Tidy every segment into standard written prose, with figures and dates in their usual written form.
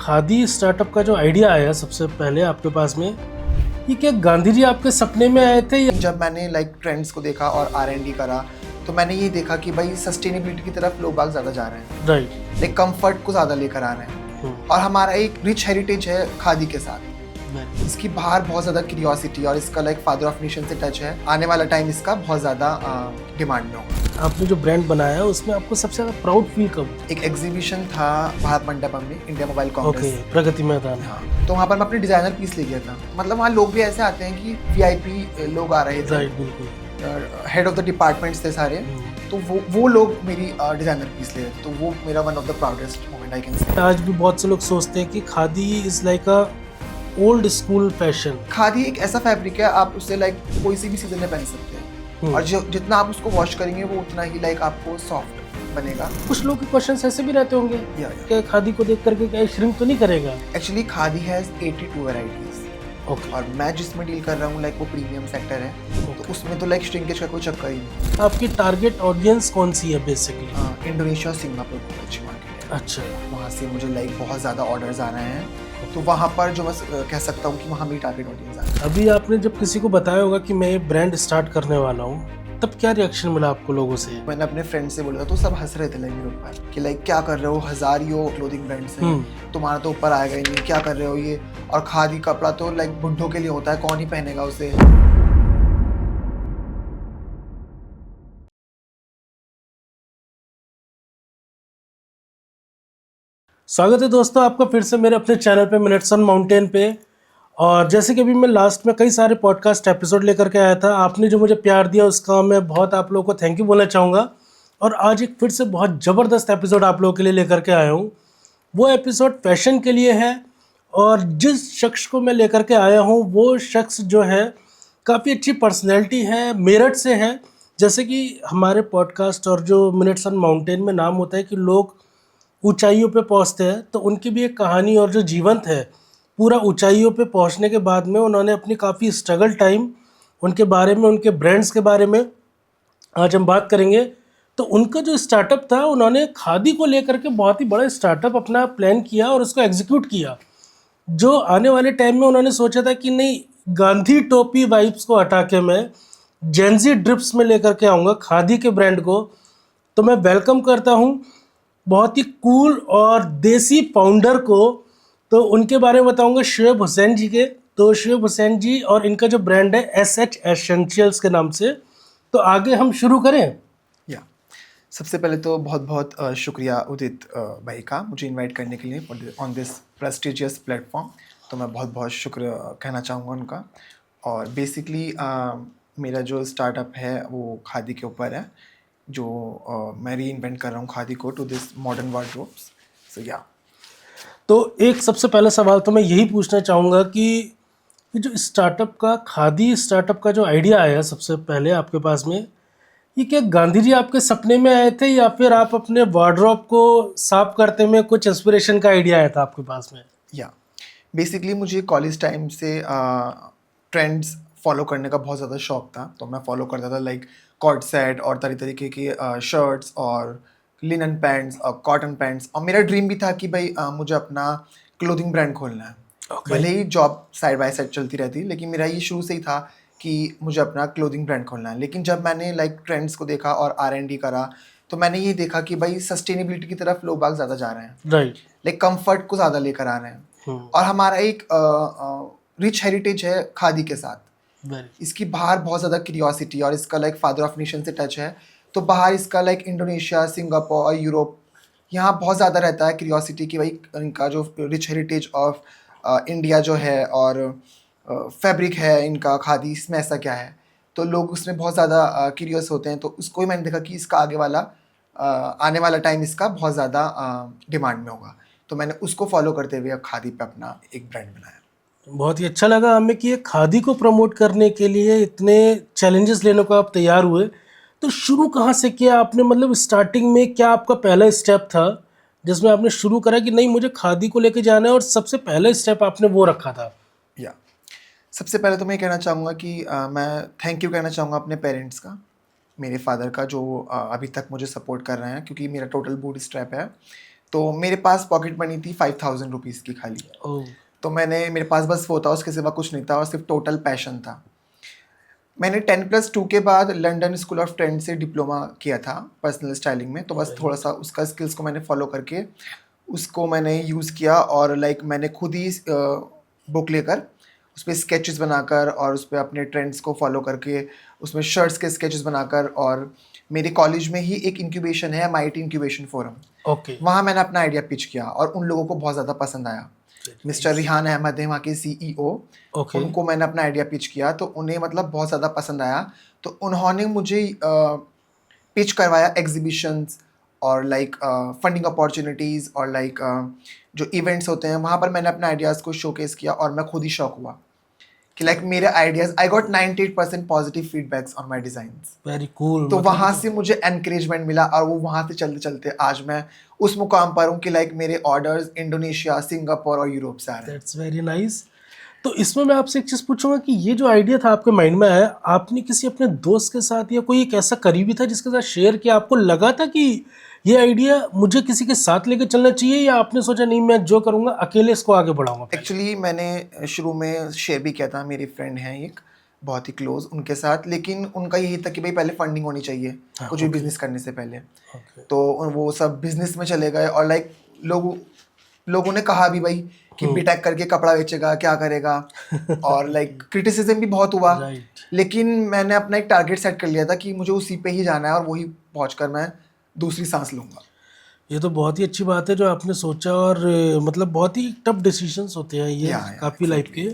Khadi startup का जो idea आया सबसे पहले आपके पास में, ये क्या गांधी जी आपके सपने में आए थे? जब मैंने ट्रेंड्स को देखा और R&D करा तो मैंने ये देखा कि भाई सस्टेनेबिलिटी की तरफ लोग बाग ज़्यादा जा रहे हैं, राइट। कंफर्ट को ज़्यादा लेकर आ रहे हैं और हमारा एक रिच हेरिटेज है खादी के साथ। इसकी बाहर बहुत ज़्यादा क्यूरियोसिटी और इसका फादर ऑफ नेशन से टच है। आने वाला टाइम इसका बहुत ज़्यादा डिमांड में होगा। आपने जो ब्रांड बनाया है उसमें आपको सबसे ज़्यादा प्राउड फील कब? एक एग्जीबिशन था भारत मंडपम में, India mobile Congress. Okay, Pragati Maidan. हाँ, तो वहाँ पर मैं अपने डिजाइनर पीस ले गया था। वहाँ लोग भी ऐसे आते हैं कि VIP लोग आ रहे थे, राइट, बिल्कुल। हेड ऑफ द डिपार्टमेंट्स थे सारे, तो वो लोग मेरी डिजाइनर पीस ले रहे थे। तो वो मेरा one of the proudest moment I can say. आज भी बहुत से लोग सोचते हैं कि khadi is like a old school fashion. Khadi एक ऐसा फैब्रिक है, आप उससे कोई सी भी सीजन में पहन सकते हैं और जितना आप उसको वॉश करेंगे वो उतना ही आपको सॉफ्ट बनेगा। कुछ लोग के क्वेश्चंस ऐसे भी रहते होंगे कि खादी को देख करके क्या श्रिंक तो नहीं करेगा? Actually khadi has 82 varieties. Okay. और मैं जिसमें डील कर रहा हूँ वो प्रीमियम सेक्टर है, तो उसमें तो श्रिंकेज का कोई चक्कर ही नहीं। आपकी टारगेट ऑडियंस कौन सी है बेसिकली? इंडोनेशिया, सिंगापुर बहुत अच्छी मार्केट है। अच्छा। वहाँ से मुझे बहुत ज़्यादा ऑर्डर्स आ रहे हैं, तो वहाँ पर जो मैं कह सकता हूँ कि वहाँ मेरी टारगेट ऑडियंस आ रही है। अभी आपने जब किसी को बताया होगा कि मैं ये ब्रांड स्टार्ट करने वाला हूँ, तब क्या रिएक्शन मिला आपको लोगों से? मैंने अपने फ्रेंड से बोला तो सब हंस रहे थे मेरे ऊपर कि क्या कर रहे हो, हजारियों क्लोथिंग ब्रांड्स हैं, तुम्हारा तो ऊपर आएगा ही नहीं, क्या कर रहे हो ये, और खादी कपड़ा तो बुड्ढों के लिए होता है, कौन ही पहनेगा उसे। स्वागत है दोस्तों आपका फिर से मेरे अपने चैनल पे मिनट्स ऑन माउंटेन पे। और जैसे कि अभी मैं लास्ट में कई सारे पॉडकास्ट एपिसोड लेकर के आया था, आपने जो मुझे प्यार दिया उसका मैं बहुत आप लोगों को थैंक यू बोलना चाहूँगा। और आज एक फिर से बहुत ज़बरदस्त एपिसोड आप लोगों के लिए लेकर के आया हूँ। वो एपिसोड फैशन के लिए है और जिस शख्स को मैं लेकर के आया हूँ वो शख्स जो है काफ़ी अच्छी पर्सनैलिटी है, मेरठ से है। जैसे कि हमारे पॉडकास्ट और जो मिनट्स ऑन माउंटेन में नाम होता है कि लोग ऊंचाइयों पे पहुंचते हैं, तो उनकी भी एक कहानी और जो जीवंत है पूरा ऊंचाइयों पे पहुंचने के बाद में उन्होंने अपनी काफ़ी स्ट्रगल टाइम, उनके बारे में, उनके ब्रांड्स के बारे में आज हम बात करेंगे। तो उनका जो स्टार्टअप था, उन्होंने खादी को लेकर के बहुत ही बड़ा स्टार्टअप अपना प्लान किया और उसको एग्जीक्यूट किया। जो आने वाले टाइम में उन्होंने सोचा था कि नहीं, गांधी टोपी वाइब्स को हटा के मैं जेंजी ड्रिप्स में लेकर के आऊँगा खादी के ब्रांड को। तो मैं वेलकम करता हूँ बहुत ही कूल और देसी फाउंडर को। तो उनके बारे में बताऊंगा शुएब हुसैन जी के। तो शुएब हुसैन जी और इनका जो ब्रांड है SH एसेंशियल्स के नाम से। तो आगे हम शुरू करें। सबसे पहले तो बहुत बहुत शुक्रिया उदित भाई का मुझे इनवाइट करने के लिए ऑन दिस प्रेस्टिजियस प्लेटफॉर्म। तो मैं बहुत बहुत शुक्र कहना चाहूँगा उनका। और बेसिकली मेरा जो स्टार्टअप है वो खादी के ऊपर है, जो मैं री इन्वेंट कर रहा हूँ खादी को टू दिस मॉडर्न वार्डरोब्स। सो या, तो एक सबसे पहला सवाल तो मैं यही पूछना चाहूँगा कि ये जो स्टार्टअप का, खादी स्टार्टअप का जो आइडिया आया सबसे पहले आपके पास में, ये क्या गांधी जी आपके सपने में आए थे या फिर आप अपने वार्डरोब को साफ करते में कुछ इंस्पिरेशन का आइडिया आया था आपके पास में? या बेसिकली मुझे कॉलेज टाइम से ट्रेंड्स फॉलो करने का बहुत ज़्यादा शौक था। तो मैं फॉलो करता था कॉर्ड सेट और तरीके के शर्ट्स और लिनन पैंट्स और कॉटन पैंट्स। और मेरा ड्रीम भी था कि भाई मुझे अपना क्लोथिंग ब्रांड खोलना है। भले ही जॉब साइड बाय साइड चलती रहती, लेकिन मेरा ये शुरू से ही था कि मुझे अपना क्लोथिंग ब्रांड खोलना है। लेकिन जब मैंने ट्रेंड्स को देखा और R&D करा तो मैंने ये देखा कि भाई सस्टेनेबिलिटी की तरफ लोग बाग ज़्यादा जा रहे हैं, राइट। कंफर्ट को ज़्यादा लेकर आ रहे हैं और हमारा एक रिच हेरिटेज है खादी के साथ। इसकी बाहर बहुत ज़्यादा क्यूरियोसिटी और इसका फादर ऑफ नेशन से टच है। तो बाहर इसका इंडोनेशिया, सिंगापुर और यूरोप, यहाँ बहुत ज़्यादा रहता है क्यूरियोसिटी कि भाई इनका जो रिच हेरिटेज ऑफ इंडिया जो है और फैब्रिक है इनका खादी, इसमें ऐसा क्या है। तो लोग उसमें बहुत ज़्यादा क्यूरियस होते हैं। तो उसको ही मैंने देखा कि इसका आने वाला टाइम इसका बहुत ज़्यादा डिमांड में होगा। तो मैंने उसको फॉलो करते हुए अब खादी पे अपना एक ब्रांड बनाया। बहुत ही अच्छा लगा हमें कि ये खादी को प्रमोट करने के लिए इतने चैलेंजेस लेने को आप तैयार हुए। तो शुरू कहाँ से किया आपने, मतलब स्टार्टिंग में क्या आपका पहला स्टेप था जिसमें आपने शुरू करा कि नहीं मुझे खादी को लेके जाना है, और सबसे पहला स्टेप आपने वो रखा था? या सबसे पहले तो मैं कहना चाहूँगा कि मैं थैंक यू कहना चाहूँगा अपने पेरेंट्स का, मेरे फादर का, जो अभी तक मुझे सपोर्ट कर रहे हैं, क्योंकि मेरा टोटल बूट स्ट्रैप है। तो मेरे पास पॉकेट मनी थी 5,000 रुपीज़ की खाली। तो मेरे पास बस वो था, उसके सिवा कुछ नहीं था और सिर्फ टोटल पैशन था। मैंने 10+2 के बाद लंदन स्कूल ऑफ ट्रेंड से डिप्लोमा किया था पर्सनल स्टाइलिंग में। तो बस थोड़ा सा उसका स्किल्स को मैंने फॉलो करके उसको मैंने यूज़ किया और लाइक मैंने खुद ही बुक लेकर उस पर स्केचेस बनाकर और उस पर अपने ट्रेंड्स को फॉलो करके उसमें शर्ट्स के स्केचेस बनाकर, और मेरे कॉलेज में ही एक इंक्यूबेशन है, MIT इंक्यूबेशन फोरम, वहाँ मैंने अपना आइडिया पिच किया और उन लोगों को बहुत ज़्यादा पसंद आया। मिस्टर रिहान अहमद है वहाँ के CEO, उनको मैंने अपना आइडिया पिच किया तो उन्हें मतलब बहुत ज़्यादा पसंद आया। तो उन्होंने मुझे पिच करवाया एग्जीबिशंस और लाइक फंडिंग अपॉर्चुनिटीज़ और लाइक जो इवेंट्स होते हैं वहाँ पर मैंने अपने आइडियाज़ को शोकेस किया और मैं खुद ही शॉक हुआ कि लाइक मेरे ideas, I got 98% positive feedbacks on my designs. Very cool. तो वहाँ से मुझे एनकरेजमेंट मिला और वो वहाँ से चलते चलते आज मैं उस मुकाम पर हूँ कि लाइक मेरे ऑर्डर्स इंडोनेशिया, सिंगापुर और यूरोप से आ रहे हैं। That's very nice. तो इसमें मैं आपसे एक चीज़ पूछूंगा कि ये जो आइडिया था आपके माइंड में आया, आपने किसी अपने दोस्त के साथ या कोई एक ऐसा करीबी था जिसके साथ शेयर किया, आपको लगा था कि ये आइडिया मुझे किसी के साथ लेके चलना चाहिए, या आपने सोचा नहीं मैं जो करूँगा अकेले इसको आगे बढ़ाऊंगा? एक्चुअली मैंने शुरू में शेयर भी किया था, मेरी फ्रेंड हैं एक बहुत ही क्लोज उनके साथ, लेकिन उनका यही था कि भाई पहले फंडिंग होनी चाहिए कुछ भी बिजनेस करने से पहले। तो वो सब बिजनेस में चले गए और लाइक लोगों ने कहा भी भाई कि बीटेक करके कपड़ा बेचेगा, क्या करेगा, और लाइक क्रिटिसिज्म भी बहुत हुआ। लेकिन मैंने अपना एक टारगेट सेट कर लिया था कि मुझे उसी पे ही जाना है और वही पहुंचकर मैं दूसरी सांस लूंगा। ये तो बहुत ही अच्छी बात है जो आपने सोचा, और मतलब बहुत ही टफ डिसीजंस होते हैं ये काफ़ी लाइफ के।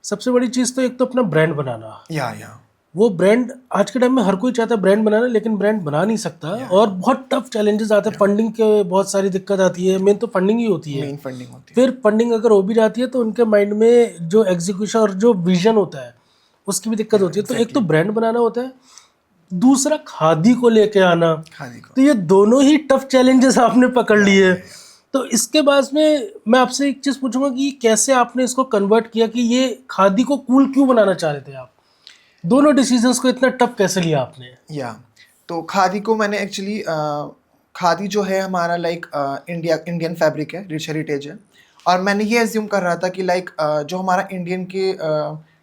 सबसे बड़ी चीज़ तो एक तो अपना ब्रांड बनाना। वो ब्रांड आज के टाइम में हर कोई चाहता है ब्रांड बनाना, लेकिन ब्रांड बना नहीं सकता और बहुत टफ चैलेंजेस आते हैं। फंडिंग के बहुत सारी दिक्कत आती है, मेन तो फंडिंग ही होती है। फिर फंडिंग अगर हो भी जाती है तो उनके माइंड में जो एग्जीक्यूशन और जो विजन होता है उसकी भी दिक्कत होती है। तो एक तो ब्रांड बनाना होता है, दूसरा खादी को लेके आना। तो ये दोनों ही टफ चैलेंजेस आपने पकड़ लिए। तो इसके बाद में मैं आपसे एक चीज़ पूछूंगा कि कैसे आपने इसको कन्वर्ट किया कि ये खादी को कूल क्यों बनाना चाह रहे थे आप? दोनों डिसीजंस को इतना टफ कैसे लिया आपने? तो खादी को मैंने एक्चुअली खादी जो है हमारा लाइक इंडियन फैब्रिक है, रिच हेरिटेज है, और मैंने ये एज्यूम कर रहा था कि लाइक जो हमारा इंडियन के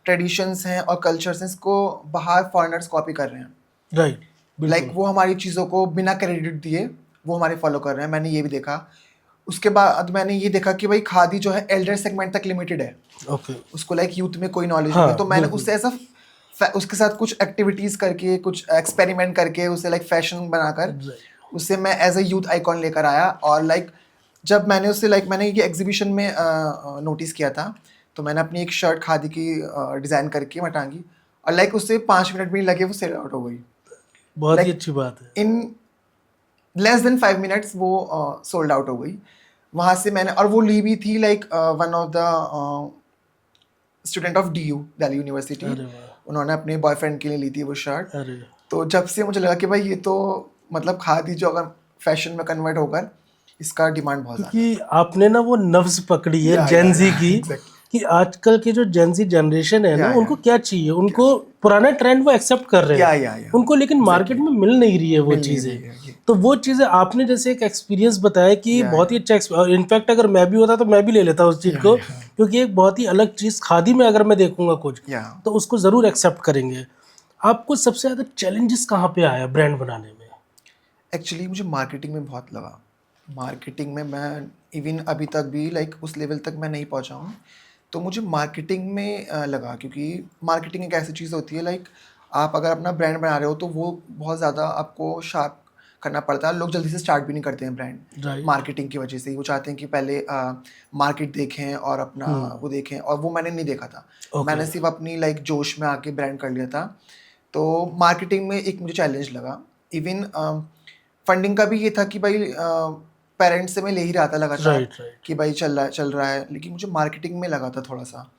ट्रेडिशंस हैं और कल्चर्स हैं इसको बाहर फॉरेनर्स कॉपी कर रहे हैं। राइट, लाइक वो हमारी चीज़ों को बिना क्रेडिट दिए वो हमारे फॉलो कर रहे हैं। मैंने ये भी देखा। उसके बाद मैंने ये देखा कि भाई खादी जो है एल्डर सेगमेंट तक लिमिटेड है। उसको लाइक यूथ में कोई नॉलेज नहीं है। तो मैंने उससे ऐसा उसके साथ कुछ एक्टिविटीज़ करके, कुछ एक्सपेरिमेंट करके उसे लाइक फैशन बनाकर उससे मैं एज अ यूथ आइकॉन लेकर आया। और लाइक जब मैंने उससे लाइक मैंने ये एग्जीबिशन में नोटिस किया था, तो मैंने अपनी एक शर्ट खादी की डिज़ाइन करके मैं टांगी और लाइक उससे 5 मिनट भी लगे वो सेल आउट हो गई। बहुत ही अच्छी बात है। इन लेस देन 5 मिनट्स वो सोल्ड आउट हो गई। वहाँ से मैंने, और वो ली भी थी like one of the student of DU, Delhi university. उन्होंने अपने बॉयफ्रेंड के लिए ली थी वो शर्ट। तो जब से मुझे लगा कि भाई ये तो मतलब खादी जो अगर फैशन में कन्वर्ट होकर इसका डिमांड बहुत ज़्यादा। क्योंकि आपने ना वो नब्ज पकड़ी है जेनजी की कि आजकल की जो जेनजी जनरेशन है ना उनको क्या चाहिए। उनको पुराना ट्रेंड वो एक्सेप्ट कर रहे हैं उनको, लेकिन मार्केट में मिल नहीं रही है वो चीज़ें। तो वो चीज़ें आपने जैसे एक एक्सपीरियंस बताया कि बहुत ही अच्छा। इनफैक्ट अगर मैं भी होता तो मैं भी ले लेता उस चीज़ को, क्योंकि एक बहुत ही अलग चीज़ खादी में अगर मैं देखूंगा कुछ तो उसको ज़रूर एक्सेप्ट करेंगे। आपको सबसे ज़्यादा चैलेंजेस कहाँ पे आया ब्रांड बनाने में? एक्चुअली मुझे मार्केटिंग में बहुत लगा। मार्केटिंग में मैं इवन अभी तक भी लाइक उस लेवल तक मैं नहीं पहुँचा हूँ। तो मुझे मार्केटिंग में लगा, क्योंकि मार्केटिंग एक ऐसी चीज़ होती है लाइक आप अगर अपना ब्रांड बना रहे हो तो वो बहुत ज़्यादा आपको शार्प करना पड़ता है। लोग जल्दी से स्टार्ट भी नहीं करते हैं ब्रांड मार्केटिंग की वजह से। वो चाहते हैं कि पहले मार्केट देखें और अपना वो देखें, और वो मैंने नहीं देखा था। मैंने सिर्फ अपनी लाइक जोश में आके ब्रांड कर लिया था। तो मार्केटिंग में एक मुझे चैलेंज लगा। इवन फंडिंग का भी ये था कि भाई पेरेंट्स से मैं ले ही रहा था लगातार कि भाई चल रहा है, लेकिन मुझे मार्केटिंग में लगा था थोड़ा सा।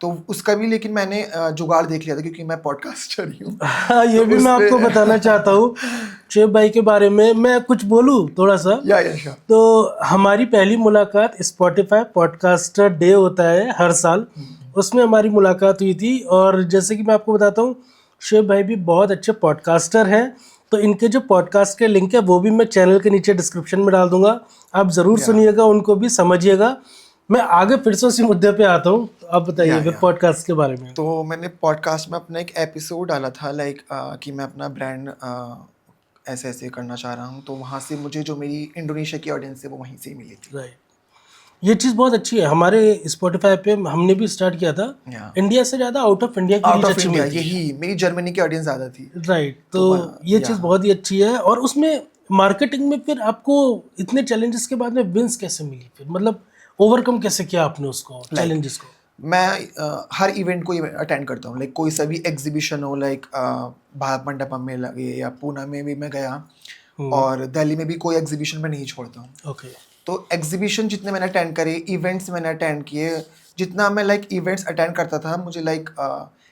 तो उसका भी लेकिन मैंने जुगाड़ देख लिया था, क्योंकि मैं पॉडकास्टर ही हूँ। ये तो भी मैं आपको बताना चाहता हूँ शुएब भाई के बारे में। मैं कुछ बोलूँ थोड़ा सा? sure. तो हमारी पहली मुलाकात स्पॉटिफाई पॉडकास्टर डे होता है हर साल, उसमें हमारी मुलाकात हुई थी। और जैसे कि मैं आपको बताता हूँ शुएब भाई भी बहुत अच्छे पॉडकास्टर हैं। तो इनके जो पॉडकास्ट के लिंक है वो भी मैं चैनल के नीचे डिस्क्रिप्शन में डाल दूंगा, आप ज़रूर सुनिएगा, उनको भी समझिएगा। मैं आगे फिर से उसी मुद्दे पे आता हूँ, तो आप बताइए फिर पॉडकास्ट के बारे में। तो मैंने पॉडकास्ट में अपना एक एपिसोड डाला था लाइक कि मैं अपना ब्रांड ऐसे ऐसे करना चाह रहा हूँ, तो वहाँ से मुझे जो मेरी इंडोनेशिया की ऑडियंस है वो वहीं से ही मिली थी। राइट, ये चीज़ बहुत अच्छी है। हमारे स्पॉटिफाई पे हमने भी स्टार्ट किया था, इंडिया से ज़्यादा आउट ऑफ इंडिया की रीच अच्छी मिलती है। यही मेरी जर्मनी की ऑडियंस ज़्यादा थी। राइट, तो ये चीज़ बहुत ही अच्छी है। और उसमें मार्केटिंग में फिर आपको इतने चैलेंजेस के बाद में विंस कैसे मिली, फिर मतलब ओवरकम कैसे किया आपने उसको, चैलेंजेस को? मैं हर इवेंट को अटेंड करता हूँ, लाइक कोई सा भी एग्जीबिशन हो, लाइक भारत मंडपम में लगे या पूना में भी मैं गया, और दिल्ली में भी कोई एग्जीबिशन में नहीं छोड़ता हूँ। ओके, तो एग्जीबिशन जितने मैंने अटेंड करे, इवेंट्स मैंने अटेंड किए, जितना मैं लाइक इवेंट्स अटेंड करता था मुझे लाइक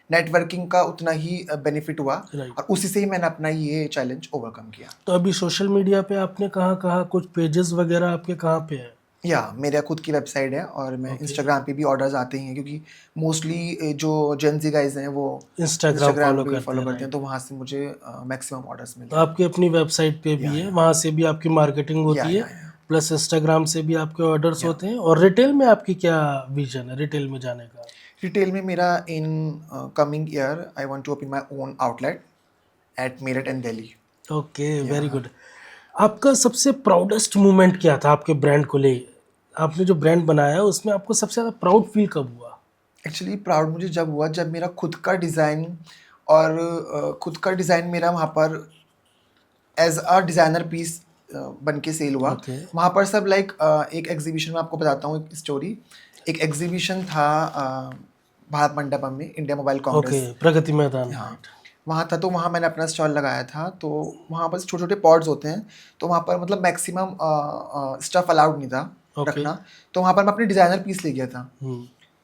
नेटवर्किंग का उतना ही बेनिफिट हुआ, और उसी से ही मैंने अपना ये चैलेंज ओवरकम किया। तो अभी सोशल मीडिया पे आपने कहाँ कुछ पेजेस वगैरह आपके कहाँ पे है? मेरा खुद की वेबसाइट है, और मैं इंस्टाग्राम पे भी ऑर्डर्स आते हैं, क्योंकि मोस्टली जो जेंजी गाइज हैं वो इंस्टाग्राम पे फॉलो करते हैं, तो वहाँ से मुझे मैक्सिमम ऑर्डर्स मिलते हैं। आपकी अपनी वेबसाइट पे भी है, वहाँ से भी आपकी मार्केटिंग होती है, प्लस इंस्टाग्राम से भी आपके ऑर्डर्स होते हैं। और रिटेल में आपकी क्या विजन है, रिटेल में जाने का? रिटेल में मेरा in coming year I want to open my own outlet at Meerut and Delhi. Okay, very good. आपका सबसे प्राउडेस्ट मोमेंट क्या था आपके ब्रांड को ले? आपने जो ब्रांड बनाया उसमें आपको सबसे ज़्यादा प्राउड फील कब हुआ? एक्चुअली प्राउड मुझे जब हुआ जब मेरा खुद का डिज़ाइन, और खुद का डिज़ाइन मेरा वहाँ पर एज अ डिज़ाइनर पीस बन के सेल हुआ। वहाँ पर सब लाइक एक एग्जीबिशन में आपको बताता हूँ एक स्टोरी। एक एग्जीबिशन था भारत मंडपम में, इंडिया मोबाइल कांग्रेस, प्रगति मैदान। हाँ, वहाँ था। तो वहाँ मैंने अपना स्टॉल लगाया था। तो वहाँ पर छोटे छोटे पॉड्स होते हैं, तो वहाँ पर मतलब मैक्सिमम स्टफ अलाउड नहीं था रखना, तो वहाँ पर मैं अपने डिज़ाइनर पीस ले गया था।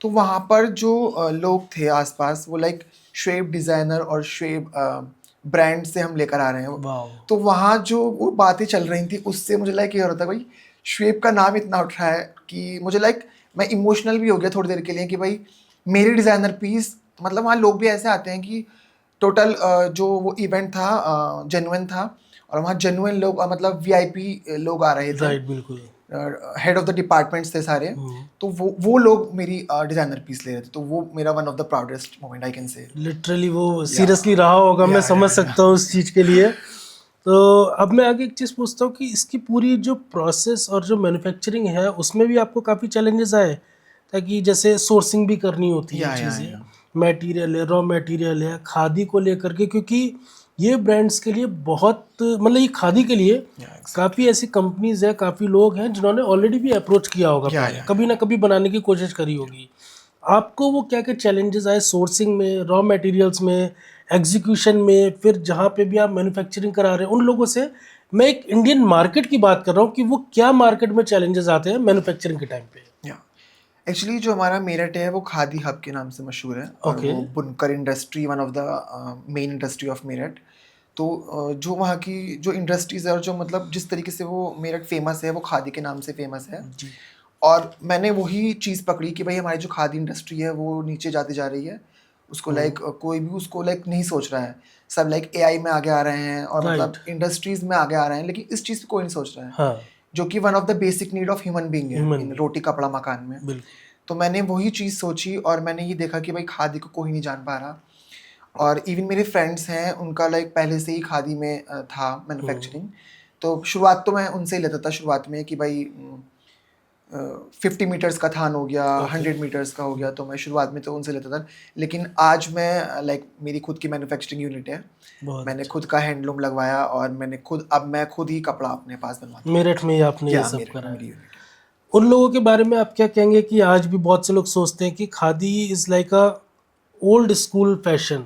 तो वहाँ पर जो लोग थे आसपास, वो लाइक श्वेब डिज़ाइनर और श्वेब ब्रांड से हम लेकर आ रहे हैं। तो वहाँ जो वो बातें चल रही थी, उससे मुझे लाइक ये हो रहा था भाई श्वेब का नाम इतना उठ रहा है कि मुझे लाइक मैं इमोशनल भी हो गया थोड़ी देर के लिए कि भाई मेरे डिज़ाइनर पीस, मतलब वहाँ लोग भी ऐसे आते हैं कि टोटल जो वो इवेंट था जेन्युइन था, और वहाँ जेन्युइन लोग मतलब वीआईपी लोग आ रहे थे, बिल्कुल, हेड ऑफ द डिपार्टमेंट्स थे सारे। तो वो लोग मेरी डिज़ाइनर पीस ले रहे थे, तो वो मेरा one of the proudest moment I can say. Literally वो सीरियसली रहा होगा, मैं समझ सकता हूँ उस चीज़ के लिए। तो अब मैं आगे एक चीज़ पूछता हूँ कि इसकी पूरी जो प्रोसेस और जो मैन्युफैक्चरिंग है उसमें भी आपको काफ़ी चैलेंजेस आए, ताकि जैसे सोर्सिंग भी करनी होती है चीज़ें, मटेरियल है, रॉ मटेरियल है, खादी को लेकर के, क्योंकि ये ब्रांड्स के लिए बहुत, मतलब ये खादी के लिए काफ़ी ऐसी कंपनीज है, काफ़ी लोग हैं जिन्होंने ऑलरेडी भी अप्रोच किया होगा, कभी ना कभी बनाने की कोशिश करी होगी। आपको वो क्या क्या चैलेंजेस आए सोर्सिंग में, रॉ मटेरियल्स में, एग्जीक्यूशन में, फिर जहाँ पे भी आप मैन्युफैक्चरिंग करा रहे हैं उन लोगों से? मैं एक इंडियन मार्केट की बात कर रहा हूँ कि वो क्या मार्केट में चैलेंजेस आते हैं मैन्युफैक्चरिंग के टाइम पे। एक्चुअली जो हमारा मेरठ है वो खादी हब के नाम से मशहूर है, और वो बुनकर industry one of the main industry of Meerut. तो जो वहाँ की जो इंडस्ट्रीज़ है, और जो मतलब जिस तरीके से वो मेरठ फेमस है, वो खादी के नाम से फेमस है। और मैंने वही चीज़ पकड़ी कि भाई हमारी जो खादी इंडस्ट्री है वो नीचे जाती जा रही है, उसको लाइक कोई भी उसको लाइक नहीं सोच रहा है। सब लाइक एआई में आगे आ रहे हैं, और मतलब इंडस्ट्रीज़ में आगे आ रहे हैं, लेकिन इस चीज़ पे कोई नहीं सोच रहा है, जो कि one of the basic need of human being है, इन रोटी कपड़ा मकान में। तो मैंने वही चीज़ सोची, और मैंने ये देखा कि भाई खादी को कोई नहीं जान पा रहा। और इवन मेरे फ्रेंड्स हैं, उनका लाइक पहले से ही खादी में था मैन्युफैक्चरिंग। तो शुरुआत तो मैं उनसे ही लेता था शुरुआत में कि भाई 50 मीटर्स का थान हो गया, 100 मीटर्स का हो गया, तो मैं शुरुआत में तो उनसे लेता था। लेकिन आज मैं लाइक मेरी खुद की मैन्युफैक्चरिंग यूनिट है, मैंने खुद का हैंडलूम लगवाया, और मैं खुद ही कपड़ा अपने पास बनवाता हूँ। मेरठ में ही आपने ये सब करा? उन लोगों के बारे में आप क्या कहेंगे कि आज भी बहुत से लोग सोचते हैं कि khadi is like a old school fashion,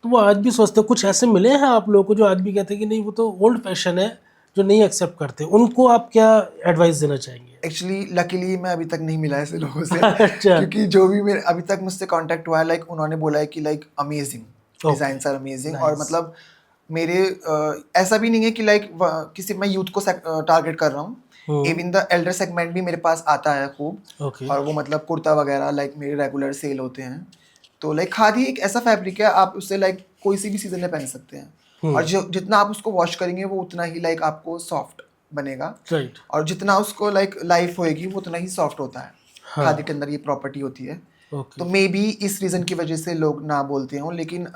तो वो आज भी सोचते हैं? कुछ ऐसे मिले हैं आप लोगों को जो आज भी कहते हैं कि नहीं वो तो ओल्ड फैशन है, जो नहीं एक्सेप्ट करते, उनको आप क्या एडवाइस देना चाहेंगे? एक्चुअली लकीली मैं अभी तक नहीं मिला ऐसे लोगों से। क्योंकि जो भी मेरे अभी तक मुझसे कांटेक्ट हुआ है, लाइक उन्होंने बोला है कि like amazing designs are amazing, और मतलब मेरे ऐसा भी नहीं है कि लाइक किसी मैं यूथ को टारगेट कर रहा हूँ, इवन द एल्डर सेगमेंट भी मेरे पास आता है खूब। और वो मतलब कुर्ता वगैरह लाइक मेरे रेगुलर सेल होते हैं। तो लाइक खादी एक ऐसा फैब्रिक है, आप उससे लाइक कोई सी भी सीजन में पहन सकते हैं, और जो जितना आप उसको वॉश करेंगे वो उतना ही लाइक आपको सॉफ्ट बनेगा, राइट। और जितना उसको लाइक लाइफ होएगी वो उतना ही सॉफ्ट होता है। हाँ। खादी के अंदर ये प्रॉपर्टी होती है। ओके। तो मे बी इस रीज़न की वजह से लोग ना बोलते हों, लेकिन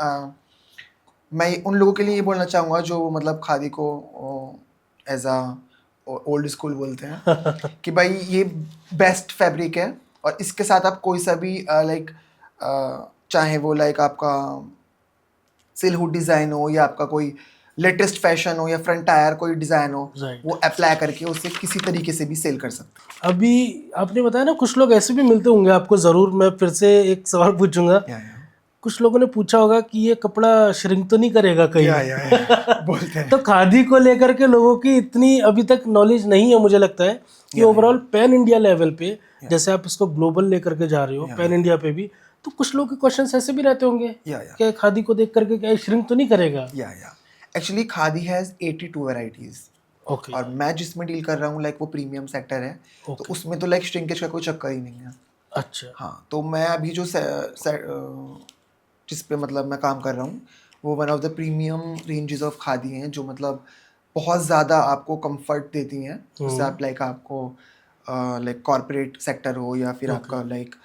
मैं उन लोगों के लिए ये बोलना चाहूँगा जो मतलब खादी को एज अ ओल्ड स्कूल बोलते हैं कि भाई ये बेस्ट फैब्रिक है, और इसके साथ आप कोई सा भी लाइक चाहे वो लाइक आपका सिलहुड डिज़ाइन हो या आपका कोई लेटेस्ट फैशन हो या फ्रंट टायर कोई डिज़ाइन हो, राइट। वो अप्लाई करके उसे किसी तरीके से भी सेल कर सकते अभी आपने बताया ना कुछ लोग ऐसे भी मिलते होंगे आपको, ज़रूर मैं फिर से एक सवाल पूछूंगा। हैं। कुछ लोगों ने पूछा होगा कि ये कपड़ा श्रिंक तो नहीं करेगा कहीं? बोलते हैं। तो खादी को लेकर के लोगों की इतनी अभी तक नॉलेज नहीं है, मुझे लगता है कि ओवरऑल पैन इंडिया लेवल पे, जैसे आप इसको ग्लोबल लेकर के जा रहे हो पैन इंडिया पे भी, तो कुछ लोगों के क्वेश्चंस ऐसे भी रहते होंगे कि खादी को देख करके क्या श्रिंक तो नहीं करेगा? Actually khadi has 82 varieties, okay. और मैं जिसमें डील कर रहा हूँ लाइक वो प्रीमियम सेक्टर है, तो उसमें तो लाइक श्रिंकेज का कोई चक्कर ही नहीं है। अच्छा। हाँ, तो मैं अभी जो जिस पे मतलब मैं काम कर रहा हूँ वो one of the premium ranges of khadi हैं, जो मतलब बहुत ज़्यादा आपको कंफर्ट देती हैं। जैसे आप लाइक आपको लाइक कॉर्पोरेट सेक्टर हो या फिर आपका लाइक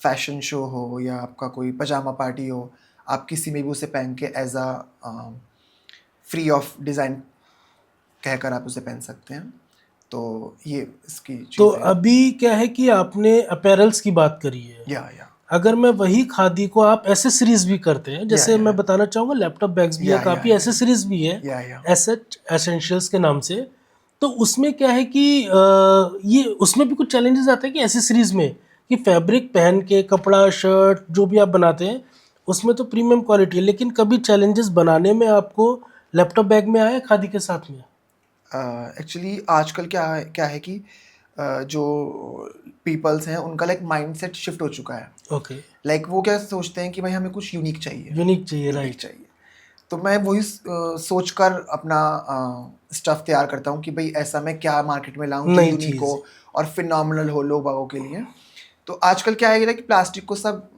फैशन शो हो या आपका कोई पजामा पार्टी हो, आप किसी में भी उसे पहन के as a free of design कहकर आप उसे पहन सकते हैं। तो ये इसकी तो चीज़ है। अभी क्या है कि आपने अपैरल्स की बात करी है, या अगर मैं वही खादी को आप एसेसरीज भी करते हैं, जैसे मैं बताना चाहूँगा लैपटॉप बैग्स भी है, काफ़ी एसेसरीज भी है एसेट एसेंशियल्स के नाम से, तो उसमें क्या है कि ये उसमें भी कुछ चैलेंजेस आते हैं कि एसेसरीज में, कि फैब्रिक पहन के कपड़ा शर्ट जो भी आप बनाते हैं उसमें तो प्रीमियम क्वालिटी है, लेकिन कभी चैलेंजेस बनाने में आपको लैपटॉप बैग में आया खादी के साथ में? एक्चुअली आजकल क्या है कि जो पीपल्स हैं उनका लाइक माइंडसेट शिफ्ट हो चुका है। ओके। लाइक वो क्या सोचते हैं कि भाई हमें कुछ यूनिक चाहिए, यूनिक चाहिए, राइट। चाहिए। तो मैं वही सोचकर अपना स्टफ तैयार करता हूँ कि भाई ऐसा मैं क्या मार्केट में लाऊं जो नई यूनिक चीज़। हो और फिनोमिनल हो लोग बागों के लिए। तो आजकल क्या है कि प्लास्टिक को सब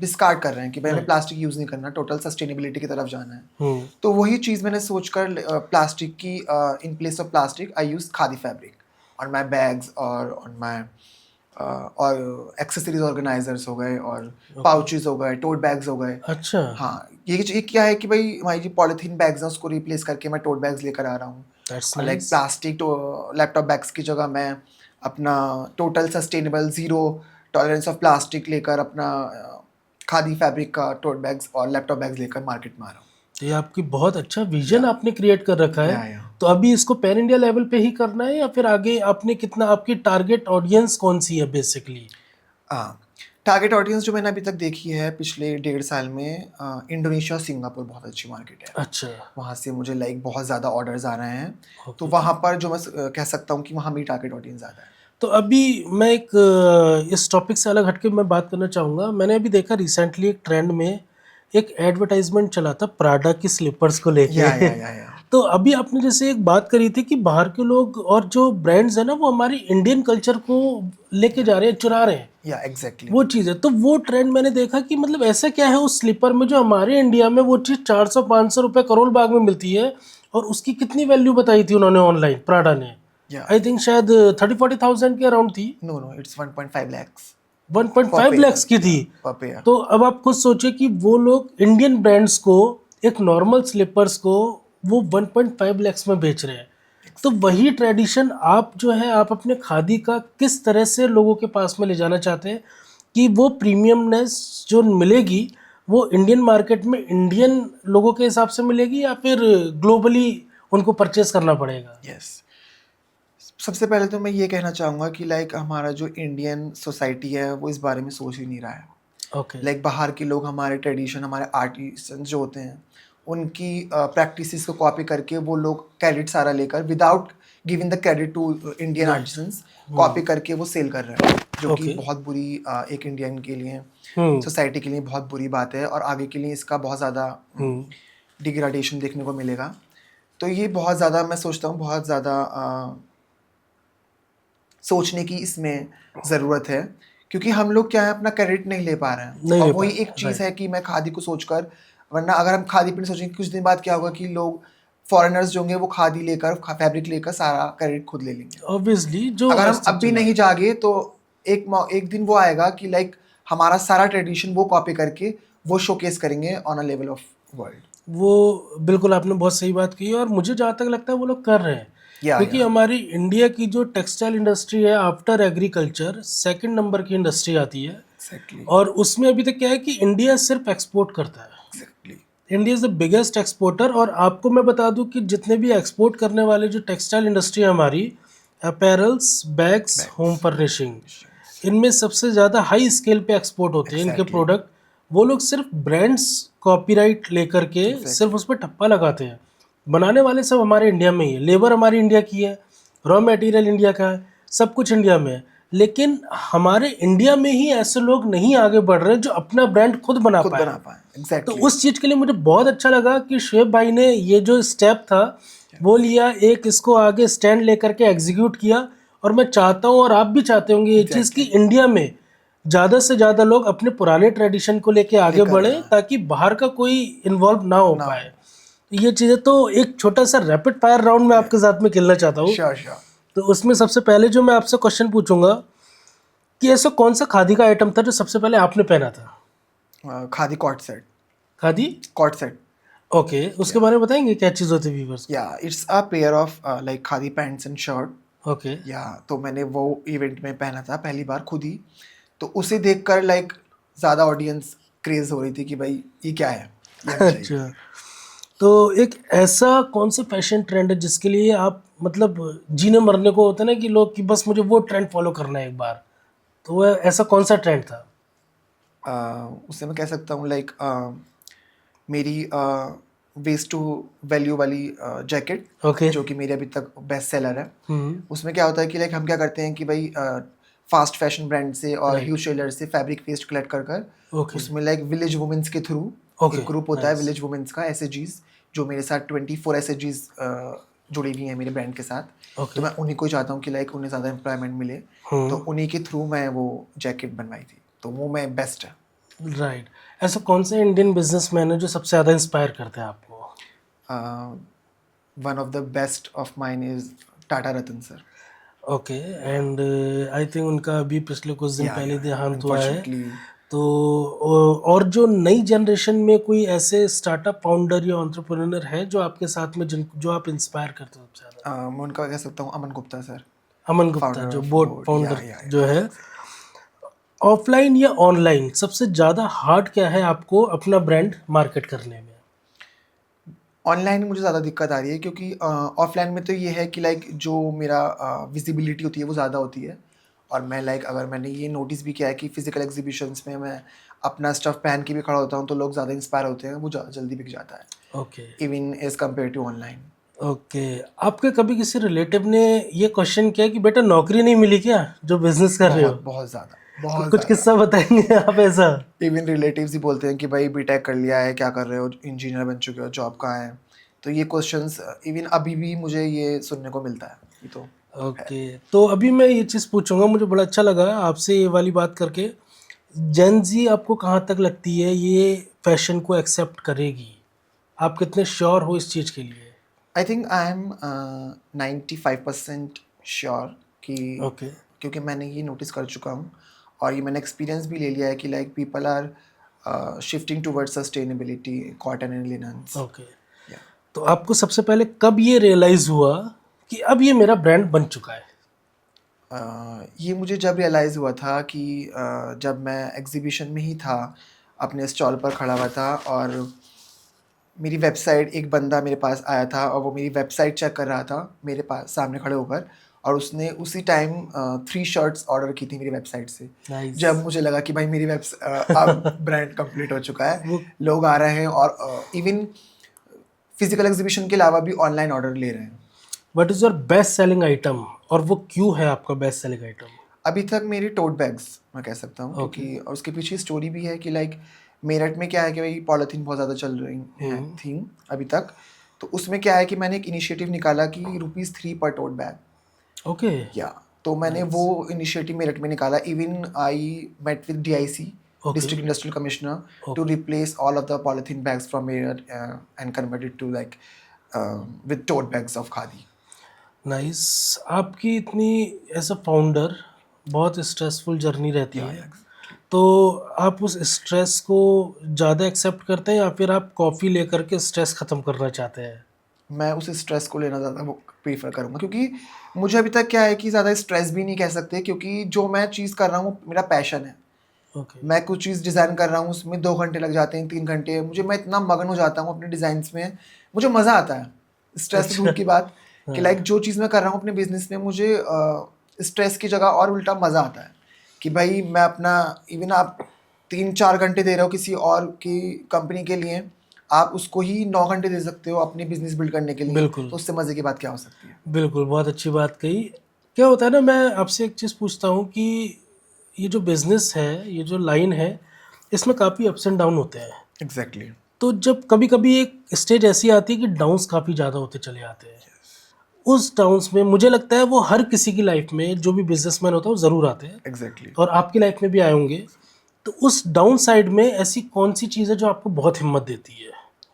डिस्कार्ड कर रहे हैं कि भाई हमें प्लास्टिक यूज़ नहीं करना, टोटल सस्टेनेबिलिटी की तरफ जाना है। तो वही चीज़ मैंने सोचकर प्लास्टिक की in place of plastic I use khadi fabric on my bags और ऑन माई और एक्सेसरीज ऑर्गेनाइजर्स हो गए और पाउचेस हो गए, टोट बैग्स हो गए। अच्छा। हाँ, ये क्या है कि भाई हमारी जो पॉलीथीन बैग्स हैं उसको रिप्लेस करके मैं टोट बैग्स लेकर आ रहा हूँ। और लाइक प्लास्टिक लैपटॉप बैग्स की जगह मैं अपना total sustainable zero tolerance of plastic लेकर अपना खादी फैब्रिक का टोट बैग्स और लैपटॉप बैग्स लेकर मार्केट में आ रहा हूँ। तो ये आपकी बहुत अच्छा विजन आपने क्रिएट कर रखा है। तो अभी इसको पैन इंडिया लेवल पे ही करना है या फिर आगे आपने कितना, आपकी टारगेट ऑडियंस कौन सी है बेसिकली? टारगेट ऑडियंस जो मैंने अभी तक देखी है पिछले 1.5 साल में, इंडोनेशिया और सिंगापुर बहुत अच्छी मार्केट है। अच्छा। वहाँ से मुझे लाइक बहुत ज़्यादा ऑर्डर्स आ रहे हैं। तो वहाँ पर जो मैं कह सकता हूँ कि वहाँ मेरी टारगेट ऑडियंस ज़्यादा है। तो अभी मैं एक इस टॉपिक से अलग हटके मैं बात करना चाहूँगा। मैंने अभी देखा रिसेंटली एक ट्रेंड में एक एडवर्टाइजमेंट चला था प्राडा की स्लीपर्स को लेके। तो अभी आपने जैसे एक बात करी थी कि बाहर के लोग और जो ब्रांड्स है ना वो हमारी इंडियन कल्चर को लेके जा रहे हैं, चुरा रहे हैं। एग्जैक्टली वो चीज़ है। तो वो ट्रेंड मैंने देखा कि मतलब ऐसा क्या है उस स्लीपर में जो हमारे इंडिया में वो चीज़ 400-500 रुपये करोड़ बाग में मिलती है, और उसकी कितनी वैल्यू बताई थी उन्होंने ऑनलाइन प्राडा ने? आई थिंक शायद 30-40,000 के अराउंड थी। नो इट्स 1.5 lakhs 1.5 lakhs की थी। तो अब आप खुद सोचिए कि वो लोग इंडियन ब्रांड्स को, एक नॉर्मल स्लीपर्स को वो 1.5 lakhs में बेच रहे हैं। तो वही ट्रेडिशन आप जो है आप अपने खादी का किस तरह से लोगों के पास में ले जाना चाहते हैं कि वो प्रीमियमनेस जो मिलेगी वो इंडियन मार्केट में इंडियन लोगों के हिसाब से मिलेगी या फिर ग्लोबली उनको परचेस करना पड़ेगा? सबसे पहले तो मैं ये कहना चाहूँगा कि लाइक हमारा जो इंडियन सोसाइटी है वो इस बारे में सोच ही नहीं रहा है। लाइक बाहर के लोग हमारे ट्रेडिशन, हमारे आर्टिसन जो होते हैं उनकी प्रैक्टिसेस को कॉपी करके वो लोग क्रेडिट सारा लेकर without giving the credit to Indian artisans copy करके वो सेल कर रहे हैं, जो कि बहुत बुरी एक इंडियन के लिए, सोसाइटी के लिए बहुत बुरी बात है, और आगे के लिए इसका बहुत ज़्यादा डिग्रेडेशन देखने को मिलेगा। तो ये बहुत ज़्यादा मैं सोचता हूँ बहुत ज़्यादा सोचने की इसमें ज़रूरत है, क्योंकि हम लोग क्या है अपना क्रेडिट नहीं ले पा रहे हैं। और वही एक चीज़ है कि मैं खादी को सोचकर वरना अगर हम खादी प्रिंट सोचेंगे कुछ दिन बाद क्या होगा कि लोग फॉरेनर्स जो होंगे वो खादी लेकर फैब्रिक लेकर सारा क्रेडिट खुद ले लेंगे। ऑब्वियसली जो अगर हम ऐसा अब भी चला नहीं जागे तो एक दिन वो आएगा कि लाइक हमारा सारा ट्रेडिशन वो कॉपी करके वो शोकेस करेंगे on a level of world. वो बिल्कुल आपने बहुत सही बात की और मुझे जहाँ तक लगता है वो लोग कर रहे हैं या क्योंकि हमारी इंडिया की जो टेक्सटाइल इंडस्ट्री है आफ्टर एग्रीकल्चर सेकंड नंबर की इंडस्ट्री आती है एग्जैक्टली और उसमें अभी तक क्या है कि इंडिया सिर्फ एक्सपोर्ट करता है। Exactly India is the biggest exporter और आपको मैं बता दूं कि जितने भी एक्सपोर्ट करने वाले जो टेक्सटाइल इंडस्ट्री है हमारी अपैरल्स बैग्स होम फर्निशिंग इनमें सबसे ज़्यादा हाई स्केल पे एक्सपोर्ट होते हैं इनके Exactly. प्रोडक्ट। वो लोग सिर्फ ब्रांड्स कॉपीराइट लेकर के सिर्फ उस पर ठप्पा लगाते हैं। बनाने वाले सब हमारे इंडिया में ही है, लेबर हमारी इंडिया की है, रॉ मटेरियल इंडिया का है, सब कुछ इंडिया में है, लेकिन हमारे इंडिया में ही ऐसे लोग नहीं आगे बढ़ रहे जो अपना ब्रांड खुद बना खुद पाए। बना पाए तो एग्जैक्टली। उस चीज़ के लिए मुझे बहुत अच्छा लगा कि शुएब भाई ने ये जो स्टेप था वो लिया, एक इसको आगे स्टैंड लेकर के एग्जीक्यूट किया और मैं चाहता हूँ और आप भी चाहते होंगे ये चीज़ कि इंडिया में ज़्यादा से ज़्यादा लोग अपने पुराने ट्रेडिशन को लेके आगे बढ़े ताकि बाहर का कोई इन्वॉल्व ना हो पाए। ये चीज़ें तो एक छोटा सा रैपिड फायर राउंड में आपके साथ में खेलना चाहता हूँ। Sure sure. तो उसमें सबसे पहले जो मैं आपसे क्वेश्चन पूछूंगा कि ऐसा कौन सा खादी का आइटम था जो सबसे पहले आपने पहना था? Khadi coord set. Khadi coord set okay, उसके बारे में बताएंगे क्या चीज़ होती है व्यूअर्स? या it's a pair of like khadi pants and shirt. Okay या तो मैंने वो इवेंट में पहना था पहली बार खुद ही, तो उसे देखकर लाइक ज़्यादा ऑडियंस क्रेज हो रही थी कि भाई ये क्या है, ये हमें चाहिए। अच्छा, तो एक ऐसा कौन सा फैशन ट्रेंड है जिसके लिए आप मतलब जीने मरने को होता है ना कि लोग कि बस मुझे वो ट्रेंड फॉलो करना है एक बार, तो वो ऐसा कौन सा ट्रेंड था? उससे मैं कह सकता हूँ लाइक मेरी वेस्ट टू वैल्यू वाली जैकेट ओके जो कि मेरे अभी तक बेस्ट सेलर है। हम्म उसमें क्या होता है कि लाइक हम क्या करते हैं कि भाई फास्ट फैशन ब्रांड से और Right. ह्यूज टेलर से फैब्रिक वेस्ट कलेक्ट कर कर ओके उसमें लाइक विलेज वुमेन्स के थ्रू Okay, एक ग्रुप होता है nice. विलेज वुमेन्स का एसएजीज, जो मेरे साथ 24 एसएजीज जुड़ी हुई हैं मेरे ब्रांड के साथ। तो ओके मैं उन्हीं को ही चाहता हूँ कि लाइक उन्हें ज़्यादा एम्प्लॉयमेंट मिले, तो उन्हीं के थ्रू मैं वो जैकेट बनवाई थी, तो वो मैं बेस्ट है। राइट, ऐसा कौन सा इंडियन बिजनेसमैन है जो सबसे ज़्यादा इंस्पायर करते हैं आपको? One of the best of mine is Tata Ratan sir. Okay and I think उनका अभी पिछले कुछ दिन पहले देहांत हुआ है। अनफॉर्चुनेटली तो और जो नई जनरेशन में कोई ऐसे स्टार्टअप फाउंडर या एंटरप्रेन्योर है जो आपके साथ में जो आप इंस्पायर करते हो सबसे ज़्यादा? मैं उनका कह सकता हूँ अमन गुप्ता सर। अमन गुप्ता Founder जो of boat Boat, founder yeah, जो है। ऑफलाइन या ऑनलाइन सबसे ज़्यादा हार्ड क्या है आपको अपना ब्रांड मार्केट करने में? ऑनलाइन मुझे ज़्यादा दिक्कत आ रही है क्योंकि ऑफलाइन में तो ये है कि लाइक जो मेरा विजिबिलिटी होती है वो ज़्यादा होती है, और मैं लाइक अगर मैंने ये नोटिस भी किया है कि फिजिकल एग्जीबिशंस में मैं अपना स्टफ पहन के भी खड़ा होता हूँ तो लोग ज़्यादा इंस्पायर होते हैं, वो जल्दी बिक जाता है okay even as compared to online. Okay, आपके कभी किसी रिलेटिव ने ये क्वेश्चन किया कि बेटा नौकरी नहीं मिली क्या जो बिजनेस कर रहे हो? बहुत ज़्यादा तो बहुत कुछ किस्सा बताएंगे आप ऐसा? इवन रिलेटिव्स ही बोलते हैं कि भाई बीटेक कर लिया है, क्या कर रहे हो, इंजीनियर बन चुके हो, जॉब कहाँ है। तो ये क्वेश्चंस इवन अभी भी मुझे ये सुनने को मिलता है। ये तो ओके, तो अभी मैं ये चीज़ पूछूंगा, मुझे बड़ा अच्छा लगा आपसे ये वाली बात करके। जेन जी आपको कहाँ तक लगती है ये फैशन को एक्सेप्ट करेगी? आप कितने श्योर हो इस चीज़ के लिए? I think I am 95% sure कि ओके क्योंकि मैंने ये नोटिस कर चुका हूँ और ये मैंने एक्सपीरियंस भी ले लिया है कि like people are shifting towards sustainability, cotton and linens. Okay, तो आपको सबसे पहले कब ये रियलाइज़ हुआ कि अब ये मेरा ब्रांड बन चुका है? ये मुझे जब रियलाइज़ हुआ था कि जब मैं एग्जीबिशन में ही था, अपने स्टॉल पर खड़ा हुआ था और मेरी वेबसाइट, एक बंदा मेरे पास आया था और वो मेरी वेबसाइट चेक कर रहा था मेरे पास सामने खड़े होकर, और उसने उसी टाइम 3 शर्ट्स ऑर्डर की थी मेरी वेबसाइट से। Nice. जब मुझे लगा कि भाई मेरी अब ब्रांड कंप्लीट हो चुका है, लोग आ रहे हैं और इवन फिजिकल एग्जीबिशन के अलावा भी ऑनलाइन ऑर्डर ले रहे हैं। What is your best selling item और वो क्यों है आपका बेस्ट सेलिंग आइटम? अभी तक मेरी टोट बैग्स मैं कह सकता हूँ, क्योंकि और उसके पीछे स्टोरी भी है कि लाइक मेरठ में क्या है कि भाई पॉलीथीन बहुत ज़्यादा चल रही है थी अभी तक, तो उसमें क्या है कि मैंने एक इनिशिएटिव निकाला कि ₹3 पर टोट बैग। ओके या तो मैंने वो इनिशिएटिव मेरठ में निकाला। Even I met with DIC district industrial commissioner, to replace all of the polythene bags from here and convert it to like with tote bags of khadi. Nice. आपकी इतनी as a founder बहुत stressful journey रहती Yeah, है, yeah. तो आप उस stress को ज़्यादा एक्सेप्ट करते हैं या फिर आप कॉफ़ी लेकर के स्ट्रेस ख़त्म करना चाहते हैं? मैं उस स्ट्रेस को लेना ज़्यादा वो प्रीफर करूँगा, क्योंकि मुझे अभी तक क्या है कि ज़्यादा स्ट्रेस भी नहीं कह सकते, क्योंकि जो मैं चीज़ कर रहा हूँ मेरा पैशन है। ओके। मैं कुछ चीज़ डिज़ाइन कर रहा हूँ, उसमें 2 घंटे लग जाते हैं, 3 घंटे, मैं इतना मगन हो जाता हूँ अपने डिज़ाइंस में, मुझे मज़ा आता है। स्ट्रेस तो दूर की बात कि लाइक जो चीज़ मैं कर रहा हूँ अपने बिज़नेस में, मुझे स्ट्रेस की जगह और उल्टा मज़ा आता है कि भाई मैं अपना, इवन आप 3-4 घंटे दे रहे हो किसी और की कंपनी के लिए, आप उसको ही 9 घंटे दे सकते हो अपनी बिज़नेस बिल्ड करने के लिए, बिल्कुल तो उससे मज़े की बात क्या हो सकती है? बिल्कुल, बहुत अच्छी बात कही। क्या होता है ना, मैं आपसे एक चीज़ पूछता हूँ कि ये जो बिज़नेस है, ये जो लाइन है, इसमें काफ़ी अप्स एंड डाउन होते हैं। एग्जैक्टली। तो जब कभी-कभी एक स्टेज ऐसी आती है कि डाउन्स काफ़ी ज़्यादा होते चले जाते हैं। उस डाउन्स में मुझे लगता है वो हर किसी की लाइफ में, जो भी बिज़नेसमैन होता है वो ज़रूर आते हैं, एग्जैक्टली। और आपकी लाइफ में भी आए होंगे। तो उस डाउन साइड में ऐसी कौन-सी चीज़ है जो आपको बहुत हिम्मत देती है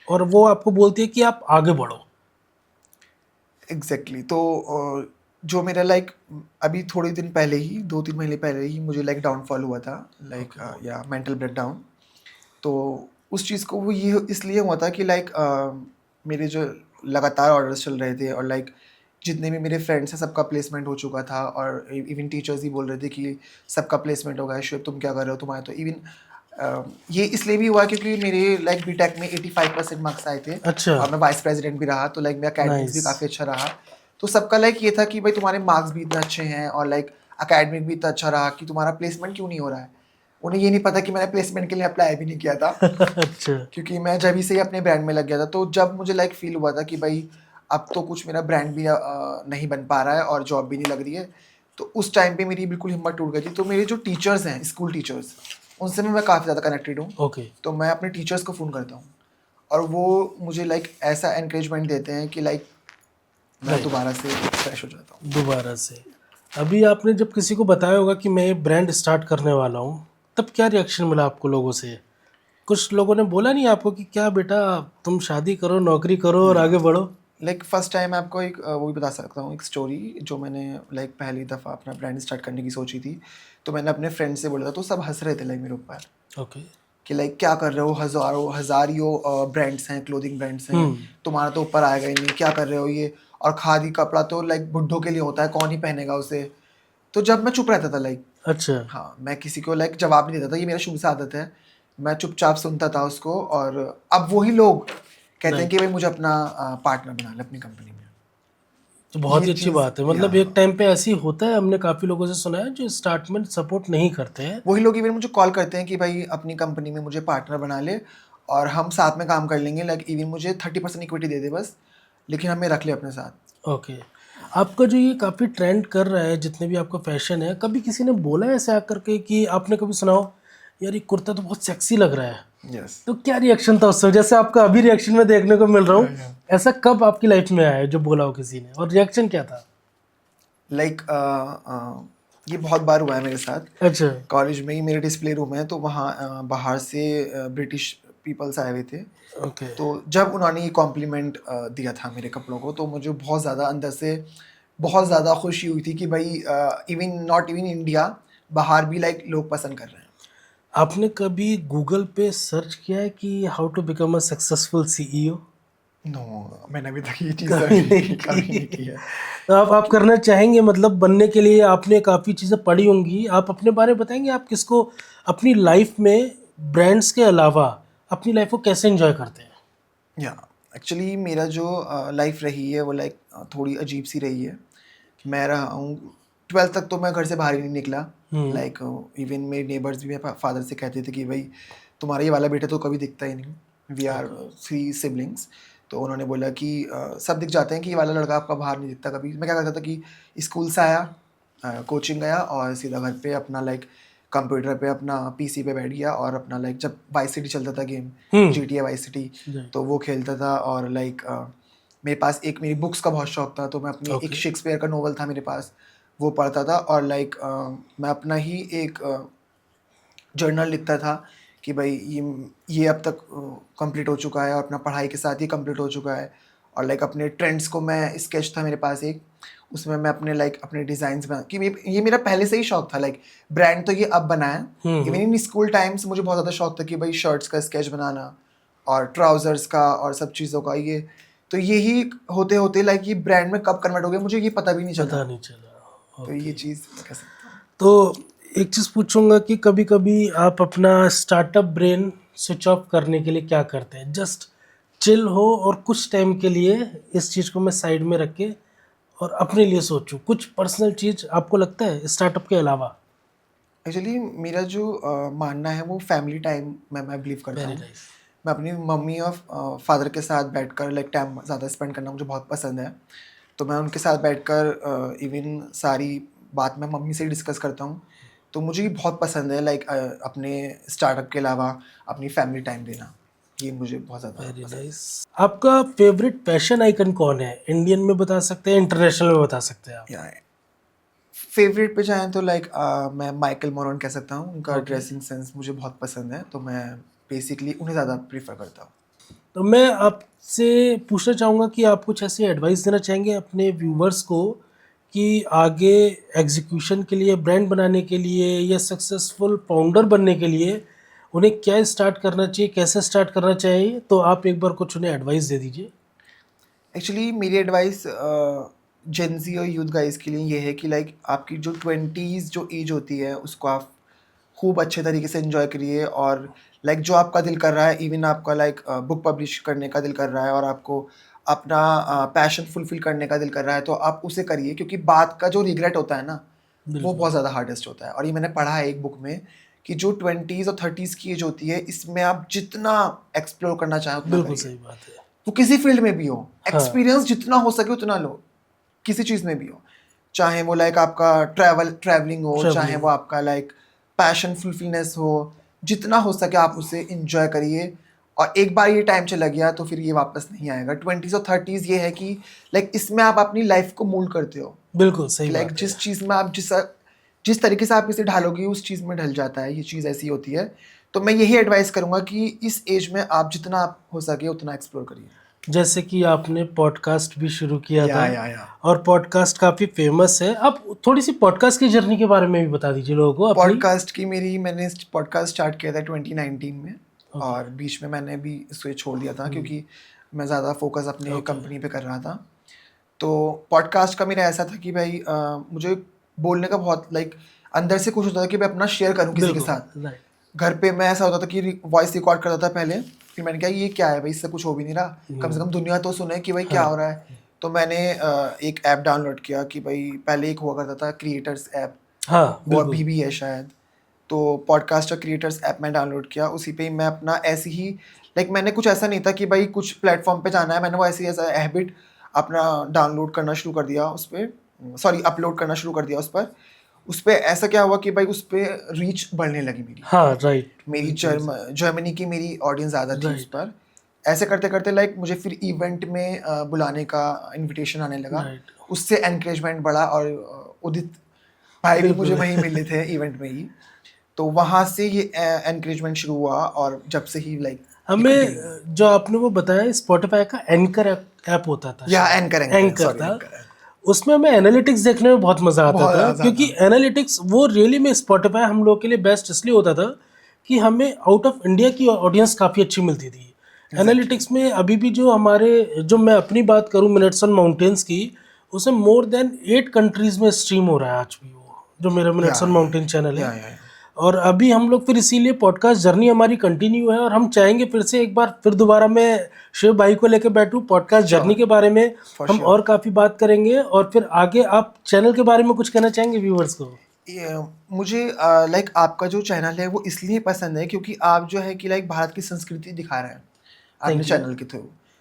और वो आपको बोलती है कि आप आगे बढ़ो? एग्जैक्टली। तो जो मेरा लाइक अभी थोड़े दिन पहले ही, 2-3 महीने पहले ही मुझे लाइक डाउनफॉल हुआ था, लाइक या मेंटल ब्रेकडाउन। तो उस चीज़ को वो ये इसलिए हुआ था कि लाइक मेरे जो लगातार ऑर्डर्स चल रहे थे, और लाइक जितने भी मेरे फ्रेंड्स हैं सबका प्लेसमेंट हो चुका था, और इवन टीचर्स ही बोल रहे थे कि सबका प्लेसमेंट हो गया है, शुएब तुम क्या कर रहे हो, तुम्हारे तो इवन ये इसलिए भी हुआ क्योंकि मेरे लाइक बीटेक में 85% मार्क्स आए थे, अच्छा, और मैं वाइस प्रेसिडेंट भी रहा, तो लाइक मेरा अकेडमिक्स भी नाइस। काफ़ी अच्छा रहा। तो सबका लाइक ये था कि भाई तुम्हारे मार्क्स भी इतने अच्छे हैं, और लाइक अकेडमिक भी इतना अच्छा रहा, कि तुम्हारा प्लेसमेंट क्यों नहीं हो रहा है। उन्हें ये नहीं पता कि मैंने प्लेसमेंट के लिए अप्लाई भी नहीं किया था, अच्छा, क्योंकि मैं जब ही से ही अपने ब्रांड में लग गया था। तो जब मुझे लाइक फील हुआ था कि भाई अब तो कुछ मेरा ब्रांड भी नहीं बन पा रहा है और जॉब भी नहीं लग रही है, तो उस टाइम पे मेरी बिल्कुल हिम्मत टूट गई थी। तो मेरे जो टीचर्स हैं, स्कूल टीचर्स, उनसे मैं काफ़ी ज़्यादा कनेक्टेड हूँ। ओके, तो मैं अपने टीचर्स को फ़ोन करता हूँ, और वो मुझे लाइक ऐसा एनकरेजमेंट देते हैं कि लाइक मैं राइट, दोबारा से फ्रेश हो जाता हूँ। दोबारा से। अभी आपने जब किसी को बताया होगा कि मैं ये ब्रांड स्टार्ट करने वाला हूँ, तब क्या रिएक्शन मिला आपको लोगों से? कुछ लोगों ने बोला नहीं आपको कि क्या बेटा तुम शादी करो, नौकरी करो और आगे बढ़ो? लाइक फर्स्ट टाइम मैं आपको एक वो भी बता सकता हूँ, एक स्टोरी जो मैंने लाइक पहली दफ़ा अपना ब्रांड स्टार्ट करने की सोची थी। तो मैंने अपने फ्रेंड से बोला था, तो सब हंस रहे थे लाइक मेरे ऊपर ओके। कि लाइक क्या कर रहे हो, हज़ारियों ब्रांड्स हैं, क्लोथिंग ब्रांड्स हैं, हुँ, तुम्हारा तो ऊपर आएगा ही नहीं, क्या कर रहे हो ये, और खादी कपड़ा तो लाइक बुड्ढों के लिए होता है, कौन ही पहनेगा उसे। तो जब मैं चुप रहता था लाइक, अच्छा, हाँ, मैं किसी को लाइक जवाब नहीं देता था, ये मेरा शुरू से आदत है। मैं चुपचाप सुनता था उसको, और अब वही लोग कहते हैं कि राइट। भाई मुझे अपना पार्टनर बना ले अपनी कंपनी में। तो बहुत ये ही अच्छी चीज़, बात है। या मतलब एक टाइम पे ऐसे ही होता है, हमने काफ़ी लोगों से सुना है जो स्टार्ट में सपोर्ट नहीं करते हैं। वही लोग इवन मुझे कॉल करते हैं कि भाई अपनी कंपनी में मुझे पार्टनर बना ले, और हम साथ में काम कर लेंगे, लाइक इवन मुझे 30% इक्विटी दे दे बस, लेकिन हमें रख ले अपने साथ। ओके। आपका जो ये काफ़ी ट्रेंड कर रहा है, जितने भी आपका फैशन है, कभी किसी ने बोला है ऐसे आकर के कि आपने कभी सुना हो, यार ये कुर्ता तो बहुत सेक्सी लग रहा है? यस। तो क्या रिएक्शन था उस समय? जैसे आपका अभी रिएक्शन में देखने को मिल रहा हूँ, ऐसा कब आपकी लाइफ में आया है जो बोला हो किसी ने, और रिएक्शन क्या था? लाइक ये बहुत बार हुआ है मेरे साथ। अच्छा, कॉलेज में ही मेरे डिस्प्ले रूम है, तो वहाँ बाहर से ब्रिटिश पीपल्स आए हुए थे। ओके। तो जब उन्होंने ये कॉम्प्लीमेंट दिया था मेरे कपड़ों को, तो मुझे बहुत ज़्यादा अंदर से बहुत ज़्यादा खुशी हुई थी कि भाई इवन नॉट इवन इंडिया, बाहर भी लाइक लोग पसंद कर रहे हैं। आपने कभी गूगल पे सर्च किया है कि how to become a successful CEO? No, मैंने अभी तक ये चीज़ कभी नहीं कभी नहीं की। की है। तो आप करना चाहेंगे, मतलब बनने के लिए आपने काफ़ी चीज़ें पढ़ी होंगी, आप अपने बारे में बताएंगे, आप किसको अपनी लाइफ में ब्रांड्स के अलावा अपनी लाइफ को कैसे एंजॉय करते हैं? या एक्चुअली मेरा जो लाइफ रही है वो लाइक थोड़ी अजीब सी रही है। मैं रहा हूँ 12th तक, तो मैं घर से बाहर ही नहीं निकला। लाइक इवन मेरे नेबर्स भी मेरे फादर से कहते थे कि भाई तुम्हारा ये वाला बेटा तो कभी दिखता ही नहीं। We are 3 siblings. तो उन्होंने बोला कि सब दिख जाते हैं कि ये वाला लड़का आपका बाहर नहीं दिखता कभी। मैं क्या करता था कि स्कूल से आया, कोचिंग गया, और सीधा घर पे अपना लाइक कंप्यूटर पे अपना पीसी पे बैठ गया, और अपना लाइक जब वाई सिटी चलता था गेम, GTA वाई सिटी, तो वो खेलता था। और लाइक मेरे पास एक मेरी बुक्स का बहुत शौक था, तो मैं अपनी एक शेक्सपियर का नोवेल था मेरे पास, वो पढ़ता था। और लाइक मैं अपना ही एक जर्नल लिखता था कि भाई ये अब तक कंप्लीट हो चुका है और अपना पढ़ाई के साथ ये कंप्लीट हो चुका है। और लाइक अपने ट्रेंड्स को मैं स्केच था मेरे पास एक, उसमें मैं अपने लाइक अपने डिज़ाइंस बना कि ये मेरा पहले से ही शौक था। लाइक ब्रांड तो ये अब बना है, इवन इन स्कूल टाइम्स मुझे बहुत ज़्यादा शौक था कि भाई शर्ट्स का स्केच बनाना और ट्राउजर्स का और सब चीज़ों का। ये तो यही होते होते लाइक ये ब्रांड में कब कन्वर्ट हो गया मुझे ये पता भी नहीं चला। तो ये चीज़ कह सकता हूँ। तो एक चीज़ पूछूंगा कि कभी कभी आप अपना स्टार्टअप ब्रेन स्विच ऑफ करने के लिए क्या करते हैं? जस्ट चिल हो और कुछ टाइम के लिए इस चीज़ को मैं साइड में रख के और अपने लिए सोचूं, कुछ पर्सनल चीज़ आपको लगता है स्टार्टअप के अलावा? एक्चुअली मेरा जो मानना है वो फैमिली टाइम में मैं बिलीव करता वेरी हूँ। नाइस। मैं अपनी मम्मी और फादर के साथ बैठकर लाइक टाइम ज़्यादा स्पेंड करना मुझे बहुत पसंद है। तो मैं उनके साथ बैठकर इवन सारी बात मैं मम्मी से ही डिस्कस करता हूँ। तो मुझे ये बहुत पसंद है लाइक अपने स्टार्टअप के अलावा अपनी फैमिली टाइम देना, ये मुझे बहुत ज़्यादा वेरी पसंद नाइस। आपका फेवरेट फैशन आइकन कौन है? इंडियन में बता सकते हैं, इंटरनेशनल में बता सकते हैं आप? है। फेवरेट पे जाएँ तो लाइक मैं माइकल मोरोन कह सकता हूँ। उनका Okay. ड्रेसिंग सेंस मुझे बहुत पसंद है, तो मैं बेसिकली उन्हें ज़्यादा प्रेफ़र करता हूँ। तो मैं आपसे पूछना चाहूँगा कि आप कुछ ऐसी एडवाइस देना चाहेंगे अपने व्यूवर्स को कि आगे एग्जीक्यूशन के लिए, ब्रांड बनाने के लिए या सक्सेसफुल फाउंडर बनने के लिए उन्हें क्या स्टार्ट करना चाहिए, कैसे स्टार्ट करना चाहिए? तो आप एक बार कुछ उन्हें एडवाइस दे दीजिए। एक्चुअली मेरी एडवाइस जेन ज़ी और यूथ गाइज़ के लिए ये है कि लाइक आपकी जो 20s जो एज होती है उसको आप खूब अच्छे तरीके से एंजॉय करिए। और लाइक जो आपका दिल कर रहा है, इवन आपका लाइक बुक पब्लिश करने का दिल कर रहा है और आपको अपना पैशन फुलफिल करने का दिल कर रहा है, तो आप उसे करिए। क्योंकि बाद का जो रिग्रेट होता है ना, वो बिल्कुल। बहुत ज़्यादा हार्डेस्ट होता है। और ये मैंने पढ़ा है एक बुक में कि जो 20s और 30s की एज होती है, इसमें आप जितना एक्सप्लोर करना चाहें उतना बिल्कुल करिए। सही बात है। वो किसी फील्ड में भी हो, हाँ। एक्सपीरियंस जितना हो सके उतना लो, किसी चीज़ में भी हो। चाहे वो लाइक आपका ट्रैवलिंग हो, चाहे ट्रैवलिंग। वो आपका लाइक पैशन फुलफिलनेस हो, जितना हो सके आप उसे इंजॉय करिए। और एक बार ये टाइम चला गया तो फिर ये वापस नहीं आएगा। 20s और 30s ये है कि लाइक इसमें आप अपनी लाइफ को मोल्ड करते हो। बिल्कुल सही लाइक बात है। जिस चीज़ में आप जिस तरीके से आप इसे ढालोगे उस चीज़ में ढल जाता है। ये चीज़ ऐसी होती है। तो मैं यही एडवाइस करूँगा कि इस एज में आप जितना आप हो सके उतना एक्सप्लोर करिए। जैसे कि आपने पॉडकास्ट भी शुरू किया था या और पॉडकास्ट काफ़ी फेमस है। आप थोड़ी सी पॉडकास्ट की जर्नी के बारे में भी बता दीजिए लोगों को अपनी। मैंने पॉडकास्ट स्टार्ट किया था 2019 में। Okay. और बीच में मैंने भी इसे छोड़ दिया था क्योंकि मैं ज़्यादा फोकस अपने कंपनी पे कर रहा था। तो पॉडकास्ट का मेरा ऐसा था कि भाई मुझे बोलने का बहुत लाइक अंदर से कुछ होता था कि मैं अपना शेयर करूं किसी के साथ। राइट। घर पे मैं ऐसा होता था कि वॉइस रिकॉर्ड करता था पहले, फिर मैंने कहा ये क्या है भाई, इससे कुछ हो भी नहीं रहा, कम से कम दुनिया तो सुने कि भाई क्या हो रहा है। तो मैंने एक ऐप डाउनलोड किया कि भाई पहले एक हुआ करता था क्रिएटर्स ऐप, हाँ वो बिल्कुल। अभी भी है शायद। तो पॉडकास्टर क्रिएटर्स ऐप में डाउनलोड किया, उसी पे ही मैं अपना ऐसे ही लाइक मैंने कुछ ऐसा नहीं था कि भाई कुछ प्लेटफॉर्म पे जाना है, मैंने वो ऐसे ही ऐसा हैबिट अपना डाउनलोड करना शुरू कर दिया उस पर, सॉरी अपलोड करना शुरू कर दिया उस पर। उस पर ऐसा क्या हुआ कि भाई उस पर रीच बढ़ने लगी मेरी। हाँ राइट। मेरी जर्मनी की मेरी ऑडियंस ज़्यादा थी उस राइट। पर। ऐसे करते करते लाइक मुझे फिर इवेंट में बुलाने का इनविटेशन आने लगा। राइट। उससे एनकरेजमेंट बढ़ा और उदित भाई भी मुझे बिल्कुल। वहीं मिले थे इवेंट में ही। तो वहाँ से ये एनकरेजमेंट शुरू हुआ और जब से ही लाइक हमें जो आपने वो बताया स्पॉटिफाई का एंकर ऐप होता था, या शायद एंकर एंकर सॉरी था। एंकर उसमें हमें एनालिटिक्स देखने में बहुत मज़ा आता बहुत था ज़्यादा। क्योंकि एनालिटिक्स वो रियली में स्पॉटिफाई हम लोग के लिए बेस्ट इसलिए होता था कि हमें आउट ऑफ इंडिया की ऑडियंस काफ़ी अच्छी मिलती थी। एनालिटिक्स में अभी भी जो हमारे, जो मैं अपनी बात करूं मिनट्स ऑन माउंटेन्स की, उसमें मोर देन 8 कंट्रीज़ में स्ट्रीम हो रहा है आज भी वो जो मेरा मिनट्स ऑन माउंटेन चैनल है। या और अभी हम लोग फिर इसीलिए पॉडकास्ट जर्नी हमारी कंटिन्यू है और हम चाहेंगे फिर से एक बार फिर दोबारा मैं शिव भाई को लेकर बैठूं पॉडकास्ट जर्नी के बारे में। हम और काफ़ी बात करेंगे और फिर आगे आप चैनल के बारे में कुछ कहना चाहेंगे व्यूवर्स को? मुझे लाइक आपका जो चैनल है वो इसलिए पसंद है क्योंकि आप जो है कि लाइक भारत की संस्कृति दिखा रहे हैं अपने चैनल के थ्रू।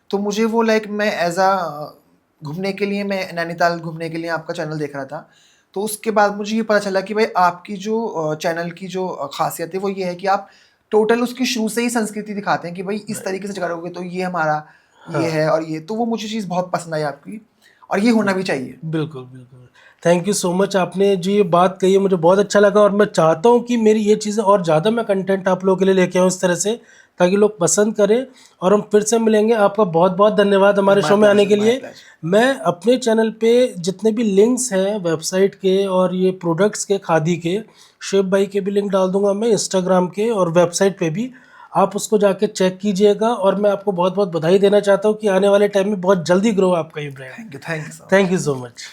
तो मुझे वो लाइक मैं एज अ घूमने के लिए, मैं नैनीताल घूमने के लिए आपका चैनल देख रहा था। तो उसके बाद मुझे ये पता चला कि भाई आपकी जो चैनल की जो खासियत है वो ये है कि आप टोटल उसकी शुरू से ही संस्कृति दिखाते हैं कि भाई इस तरीके से करोगे तो ये हमारा ये है और ये। तो वो मुझे चीज़ बहुत पसंद आई आपकी और ये होना भी चाहिए। बिल्कुल बिल्कुल। थैंक यू सो मच, आपने जो ये बात कही है मुझे बहुत अच्छा लगा, और मैं चाहता हूँ कि मेरी ये चीज़ें और ज़्यादा मैं कंटेंट आप लोगों के लिए लेके आऊँ इस तरह से, ताकि लोग पसंद करें। और हम फिर से मिलेंगे। आपका बहुत बहुत धन्यवाद हमारे शो में आने के लिए। मैं अपने चैनल पे जितने भी लिंक्स हैं वेबसाइट के और ये प्रोडक्ट्स के, खादी के, शेफ भाई के भी लिंक डाल दूंगा मैं, इंस्टाग्राम के और वेबसाइट पे भी, आप उसको जाके चेक कीजिएगा। और मैं आपको बहुत बहुत बधाई देना चाहता हूँ कि आने वाले टाइम में बहुत जल्दी ग्रो आपका ये brand. Thank you, thank you. Thank you so much.